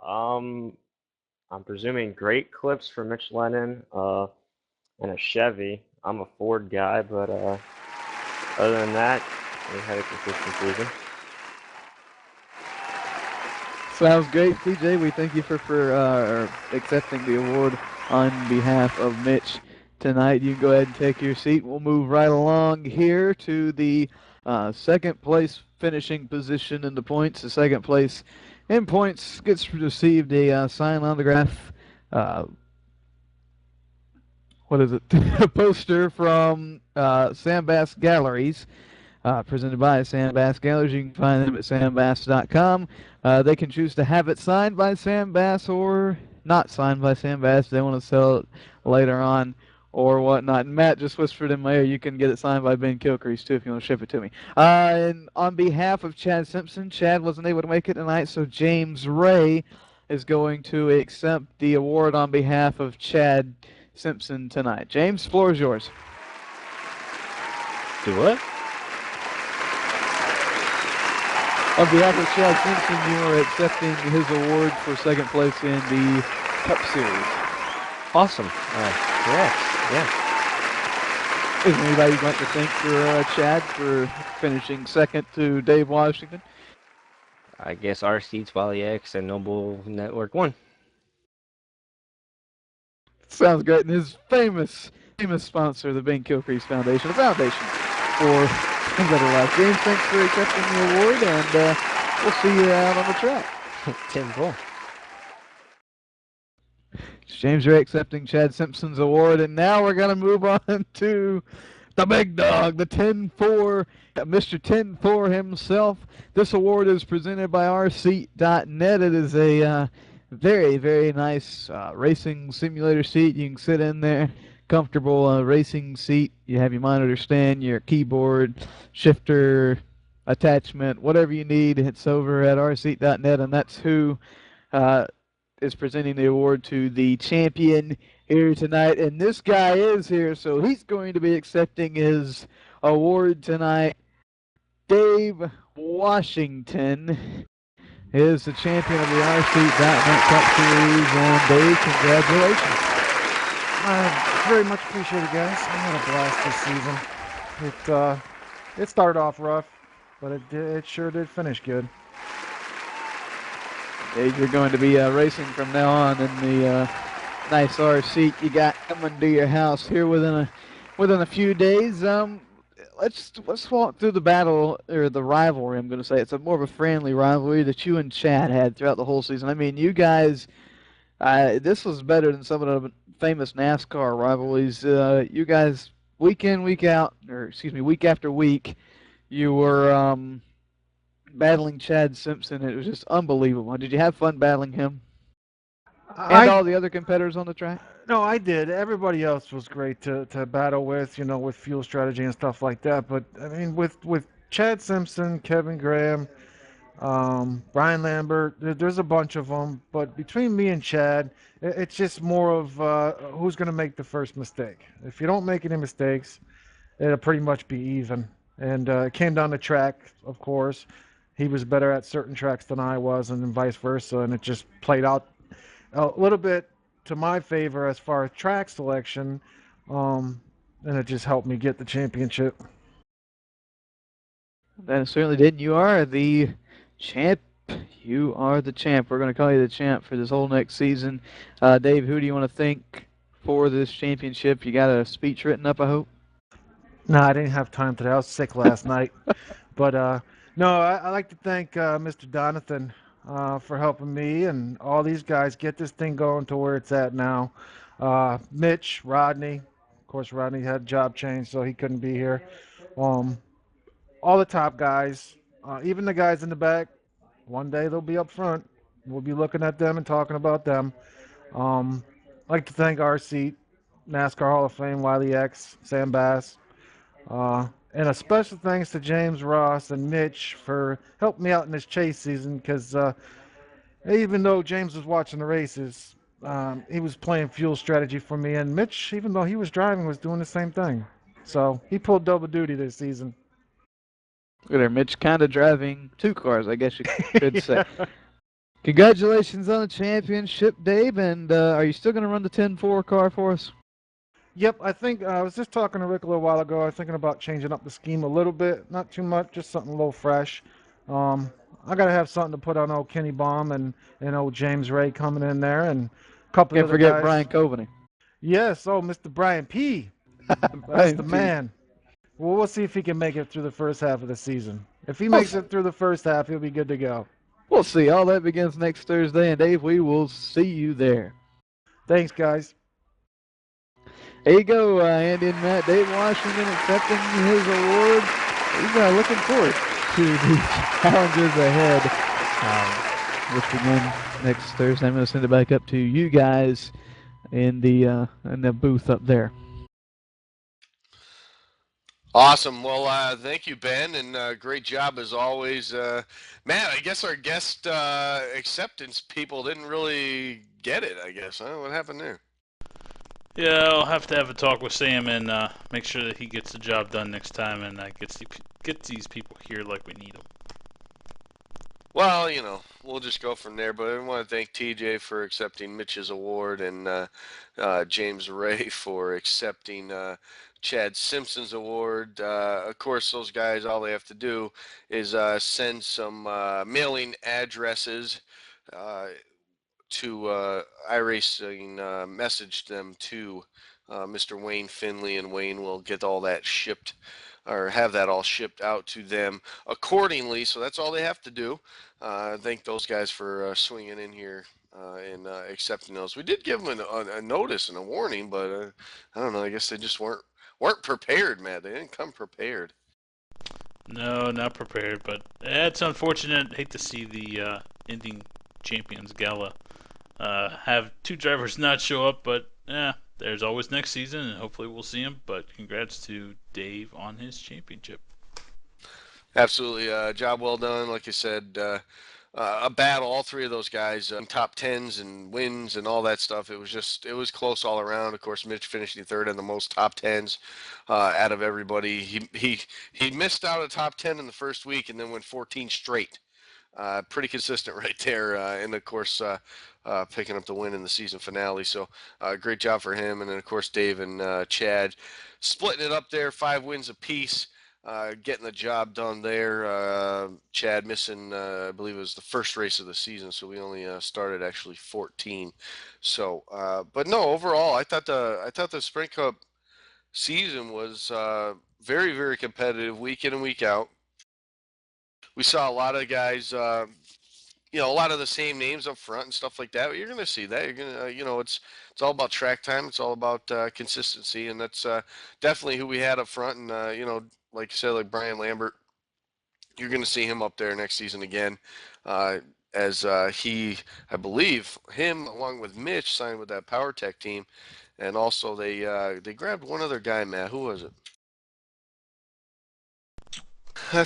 I'm presuming great clips for Mitch Lennon and a Chevy. I'm a Ford guy, but other than that, we had a consistent season. Sounds great, TJ. We thank you for accepting the award on behalf of Mitch tonight. You can go ahead and take your seat. We'll move right along here to the second place finishing position in the points. The second place in points gets received a signed autograph. What is it? A poster from Sam Bass Galleries, presented by Sam Bass Galleries. You can find them at sambass.com. They can choose to have it signed by Sam Bass or not signed by Sam Bass if they want to sell it later on or whatnot. And Matt just whispered in my ear, you can get it signed by Ben Kilcrease too if you want to ship it to me. And on behalf of Chad Simpson, Chad wasn't able to make it tonight, so James Ray is going to accept the award on behalf of Chad Simpson tonight. James, floor is yours. Do what? On behalf of Chad Simpson, you are accepting his award for second place in the Cup Series. Awesome. Correct. Yeah. Is there anybody you'd like to thank for Chad for finishing second to Dave Washington? I guess our seats, Wally X, and Noble Network 1. Sounds great. And his famous sponsor, the Ben Kilcrease Foundation, a foundation for a better life. James, thanks for accepting the award, and we'll see you out on the track. 10-4. James Ray accepting Chad Simpson's award, and now we're going to move on to the big dog, the 10-4, Mr. 10-4 himself. This award is presented by rseat.net. It is a very, very nice racing simulator seat. You can sit in there, comfortable racing seat. You have your monitor stand, your keyboard, shifter, attachment, whatever you need. It's over at rseat.net, and that's who is presenting the award to the champion here tonight. And this guy is here, so he's going to be accepting his award tonight. Dave Washington is the champion of the rseat.net Cup Series, and Dave, congratulations. Very much appreciated, guys. I had a blast this season. It started off rough, but it sure did finish good. Dave, you're going to be racing from now on in the nice R seat you got coming to your house here within a few days. Let's walk through the battle, or the rivalry. I'm going to say it's more of a friendly rivalry that you and Chad had throughout the whole season. I mean, you guys, this was better than some of the famous NASCAR rivalries. You guys, week in, week out, week after week, you were battling Chad Simpson. It was just unbelievable. Did you have fun battling him? And all the other competitors on the track? No, I did. Everybody else was great to battle with, with fuel strategy and stuff like that. But, I mean, with Chad Simpson, Kevin Graham, Brian Lambert, there's a bunch of them. But between me and Chad, it's just more of who's going to make the first mistake. If you don't make any mistakes, it'll pretty much be even. And it came down to track, of course. He was better at certain tracks than I was, and then vice versa. And it just played out a little bit to my favor as far as track selection, and it just helped me get the championship. That certainly did. You are the champ. You are the champ. We're going to call you the champ for this whole next season. Dave, who do you want to thank for this championship? You got a speech written up, I hope? No, I didn't have time today. I was sick last night. But, no, I'd like to thank Mr. Donathan for helping me and all these guys get this thing going to where it's at now. Mitch, Rodney. Of course, Rodney had a job change, so he couldn't be here. All the top guys, even the guys in the back, one day they'll be up front. We'll be looking at them and talking about them. I'd like to thank our seat, NASCAR Hall of Fame, Wiley X, Sam Bass. And a special thanks to James Ross and Mitch for helping me out in this chase season because even though James was watching the races, he was playing fuel strategy for me. And Mitch, even though he was driving, was doing the same thing. So he pulled double duty this season. Look at there, Mitch kind of driving 2 cars, I guess you could say. Congratulations on the championship, Dave. And are you still going to run the 10-4 car for us? Yep, I think I was just talking to Rick a little while ago. I was thinking about changing up the scheme a little bit, not too much, just something a little fresh. I gotta have something to put on old Kenny Baum and old James Ray coming in there, and a couple Can't of forget guys. Brian Coveney. Yes, Mr. Brian P. That's the man. Well, we'll see if he can make it through the first half of the season. If he makes it through the first half, he'll be good to go. We'll see. All that begins next Thursday, and Dave, we will see you there. Thanks, guys. There you go, Andy and Matt. Dave Washington accepting his award. He's looking forward to the challenges ahead, which begin next Thursday. I'm going to send it back up to you guys in the booth up there. Awesome. Well, thank you, Ben, and great job as always. Matt, I guess our guest acceptance people didn't really get it, I guess. Huh? What happened there? Yeah, I'll have to have a talk with Sam and make sure that he gets the job done next time and gets these people here like we need them. Well, we'll just go from there. But I want to thank TJ for accepting Mitch's award and James Ray for accepting Chad Simpson's award. Of course, those guys, all they have to do is send some mailing addresses to iRacing, message them to Mr. Wayne Finley, and Wayne will get all that shipped or have that all shipped out to them accordingly. So that's all they have to do. Thank those guys for swinging in here and accepting those. We did give them a notice and a warning, but I don't know. I guess they just weren't prepared, Matt. They didn't come prepared. No, not prepared, but it's unfortunate. Hate to see the Indy Champions Gala have 2 drivers not show up, but there's always next season, and hopefully we'll see him. But congrats to Dave on his championship. Absolutely. Job well done. Like I said, a battle, all 3 of those guys, top 10s and wins and all that stuff. It was close all around. Of course, Mitch finishing 3rd on the most top 10s out of everybody. He missed out a top 10 in the first week and then went 14 straight. Pretty consistent right there. And of course, picking up the win in the season finale. So great job for him. And then of course, Dave and Chad splitting it up there, 5 wins apiece. Getting the job done there. Chad missing, I believe it was the first race of the season, so we only started actually 14. So, but no, overall, I thought the Sprint Cup season was very, very competitive, week in and week out. We saw a lot of guys, a lot of the same names up front and stuff like that. You're going to see that. You're going to, it's all about track time. It's all about consistency, and that's definitely who we had up front. And like I said, like Brian Lambert, you're going to see him up there next season again, as I believe, him along with Mitch signed with that PowerTech team, and also they grabbed one other guy, Matt. Who was it?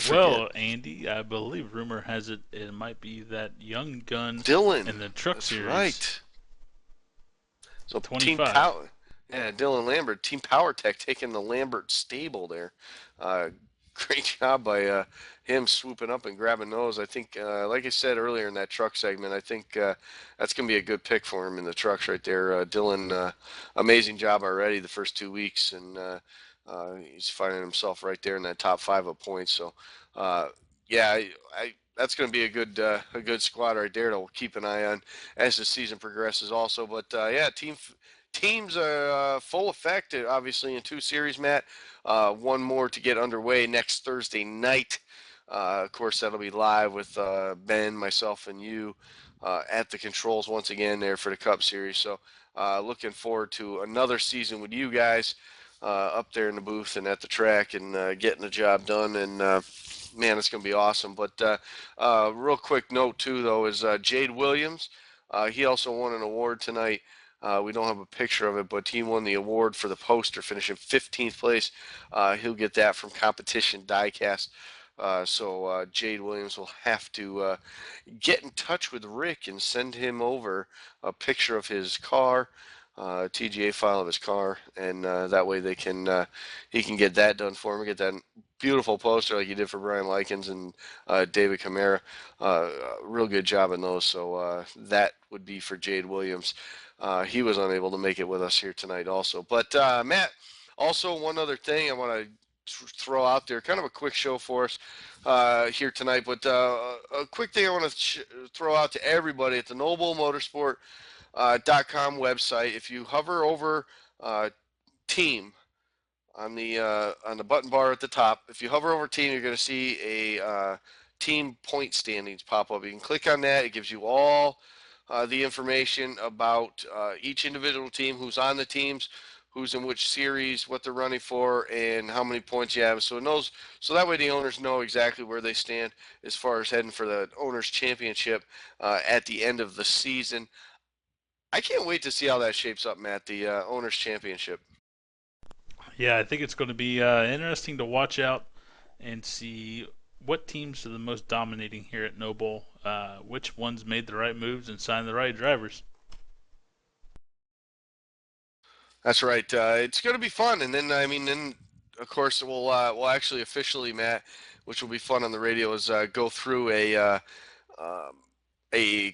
Well, Andy, I believe rumor has it might be that young gun Dylan in the truck that's series. Right. So 25. Dylan Lambert, Team PowerTech taking the Lambert stable there. Great job by him swooping up and grabbing those. I think, like I said earlier in that truck segment, I think that's going to be a good pick for him in the trucks right there. Dylan, amazing job already the first 2 weeks, and he's finding himself right there in that top 5 of points. So, that's going to be a good squad right there to keep an eye on as the season progresses also. But, teams are full effect, obviously, in 2 series, Matt. One more to get underway next Thursday night. Of course, that'll be live with Ben, myself, and you at the controls once again there for the Cup Series. So looking forward to another season with you guys up there in the booth and at the track and getting the job done. And, man, it's going to be awesome. But real quick note, too, though, is Jade Williams. He also won an award tonight. We don't have a picture of it, but he won the award for the poster, finishing 15th place. He'll get that from Competition Diecast. So Jade Williams will have to get in touch with Rick and send him over a picture of his car, TGA file of his car, and that way he can get that done for him. Get that beautiful poster like he did for Brian Likens and David Camara. Real good job in those. So that would be for Jade Williams. He was unable to make it with us here tonight also. But Matt, also one other thing I want to throw out there, kind of a quick show for us here tonight, but a quick thing I want to throw out to everybody at the NobleMotorsport.com website. If you hover over team on the button bar at the top, if you hover over team, you're going to see a team point standings pop up. You can click on that. It gives you all the information about each individual team, who's on the teams, who's in which series, what they're running for, and how many points you have. So that way the owners know exactly where they stand as far as heading for the owners championship at the end of the season. I can't wait to see how that shapes up, Matt, the owners championship. Yeah, I think it's going to be interesting to watch out and see what teams are the most dominating here at Noble, which ones made the right moves and signed the right drivers. That's right. It's going to be fun, and then of course we'll actually officially, Matt, which will be fun on the radio, is go through a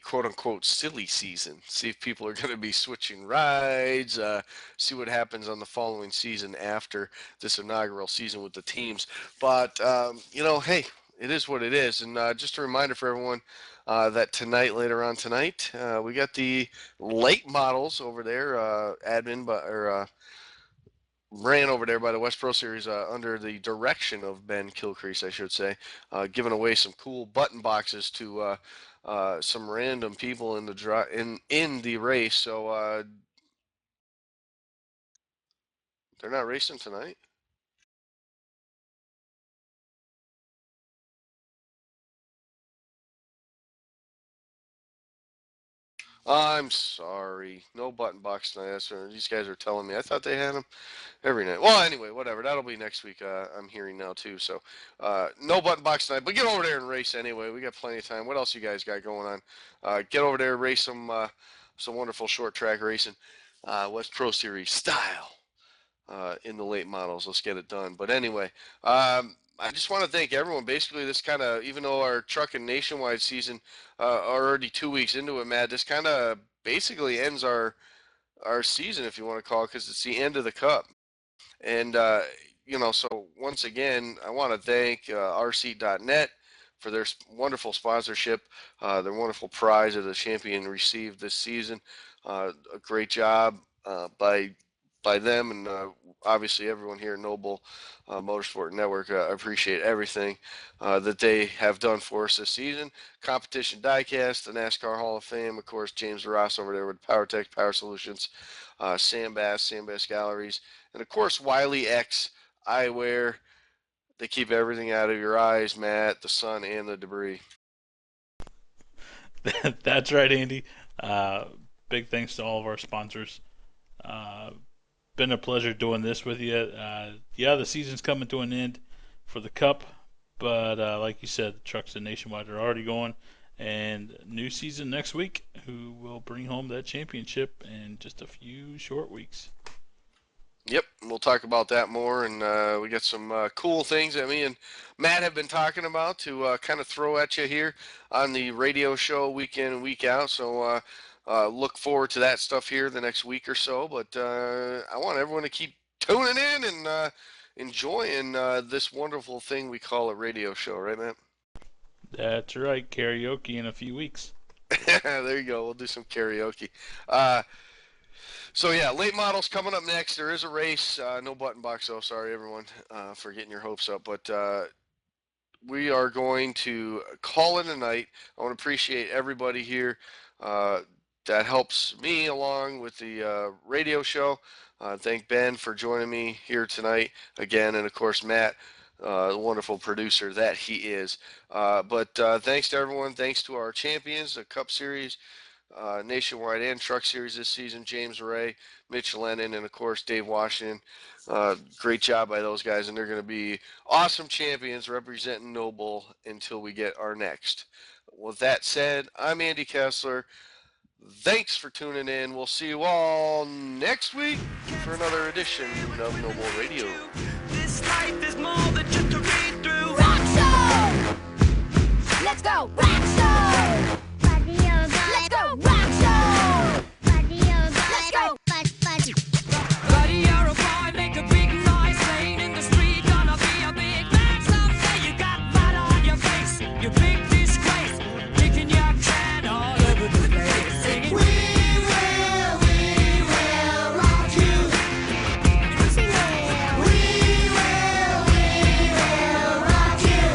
quote unquote silly season. See if people are going to be switching rides. See what happens on the following season after this inaugural season with the teams. But hey, it is what it is. And just a reminder for everyone. That tonight, later on tonight, we got the late models over there, ran over there by the West Pro Series under the direction of Ben Kilcrease, I should say, giving away some cool button boxes to some random people in the race. So they're not racing tonight. I'm sorry. No button box tonight. These guys are telling me. I thought they had them every night. Well, anyway, whatever. That'll be next week. I'm hearing now, too. So, no button box tonight. But get over there and race anyway. We got plenty of time. What else you guys got going on? Get over there and race some wonderful short track racing. West Pro Series style in the late models. Let's get it done. But anyway, I just want to thank everyone. Basically, this kind of, even though our trucking nationwide season are already 2 weeks into it, Matt, this kind of basically ends our season, if you want to call it, because it's the end of the Cup. And, so once again, I want to thank rseat.net for their wonderful sponsorship, their wonderful prize that the champion received this season. A great job by them, and obviously everyone here at Noble Motorsport Network. I appreciate everything that they have done for us this season. Competition Diecast, the NASCAR Hall of Fame, of course, James Ross over there with PowerTech Power Solutions, Sam Bass Galleries, and of course Wiley X Eyewear. They keep everything out of your eyes, Matt, the sun, and the debris. That's right, Andy. Big thanks to all of our sponsors. Been a pleasure doing this with you. The season's coming to an end for the Cup, but like you said, the trucks and Nationwide are already going, and new season next week, who will bring home that championship in just a few short weeks. Yep, we'll talk about that more, and we got some cool things that me and Matt have been talking about to kind of throw at you here on the radio show week in and week out. So look forward to that stuff here the next week or so. But I want everyone to keep tuning in and enjoying this wonderful thing we call a radio show, right, Matt? That's right. Karaoke in a few weeks. There you go. We'll do some karaoke. So, yeah, late models coming up next. There is a race. No button box, though. Sorry, everyone, for getting your hopes up. But we are going to call it a night. I want to appreciate everybody here that helps me along with the radio show. Thank Ben for joining me here tonight again, and of course Matt, the wonderful producer that he is. But thanks to everyone. Thanks to our champions, the Cup Series Nationwide and Truck Series this season. James Ray, Mitch Lennon, and of course Dave Washington. Great job by those guys, and they're going to be awesome champions representing Noble until we get our next. With that said, I'm Andy Kessler. Thanks for tuning in. We'll see you all next week for another edition of Noble Radio. This life is more than just a read through. Rock show! Let's go! Rock show! Let's go! Rock show! Let's go! Buddy, you're a boy, make a big noise, playing in the street, gonna be a big man someday. You got mud on your face, you big disgrace, kicking your can all over the place, singing. We will rock you. We will rock you.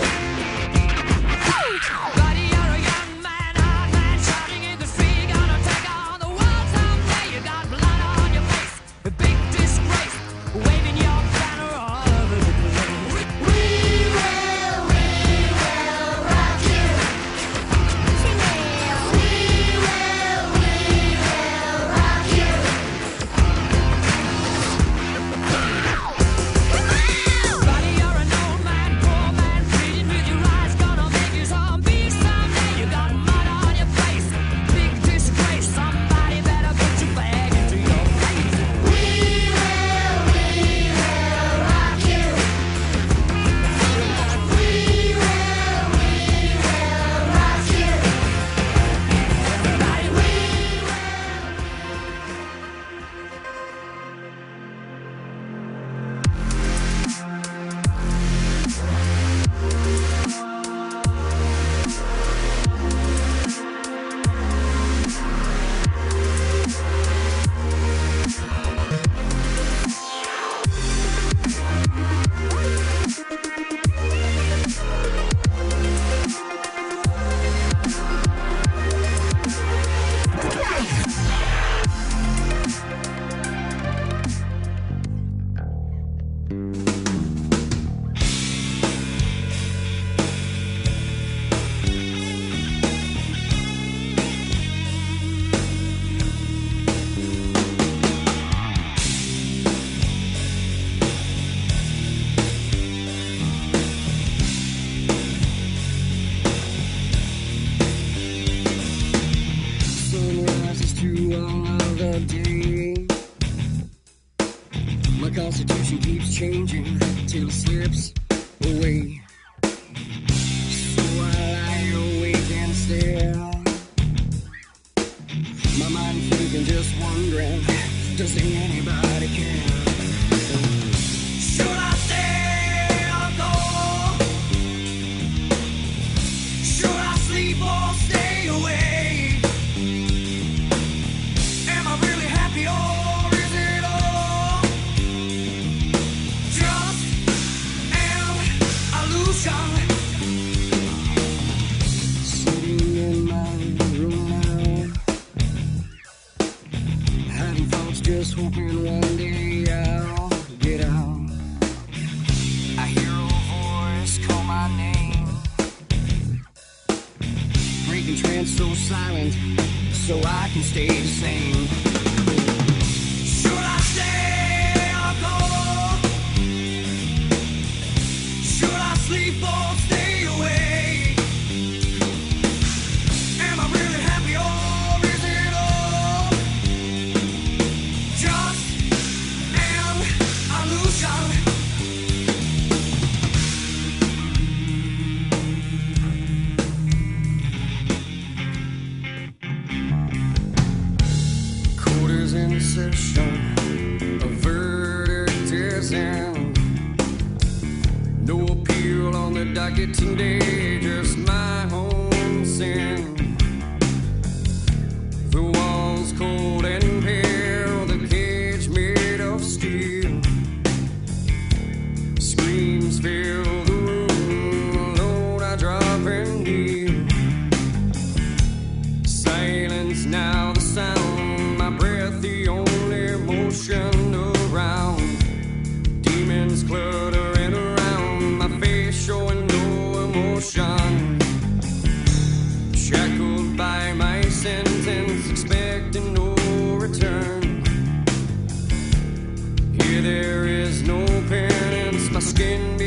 Buddy, you're a young man, hard man, shouting in the street, gonna take on the world someday. You got blood on your face, a big disgrace, waving your banner all over the place. We will rock you. We will rock you. Buddy, you're an old man, poor man, pleading with your eyes, gonna make you zombie someday. You got mud on your face, big disgrace, somebody better put your bag into your face. We will rock you. We will rock you. Everybody, sunrises to another day. My constitution keeps changing till it slips away. So I lie awake and stare. My mind thinking, just wondering, does anybody care? Should I stay or go? Should I sleep or stay away? Am I really happy or is it all just an illusion? Sitting in my room now, having thoughts, just hoping one day I'll get out. I hear a voice call my name, breaking trance so silent, so I can stay the same. Should I stay or go? Should I sleep or stay away? Am I really happy or is it all just an illusion? Quarters in session, a verdict is in. No appeal on the docket today, just my own sin. The walls cold and pale, the cage made of steel. Screams fill the room, alone I drop and kneel. Silence now the sound, my breath the only motion around. Demons cluttering around, my face showing no emotion. Shackled by my sentence, can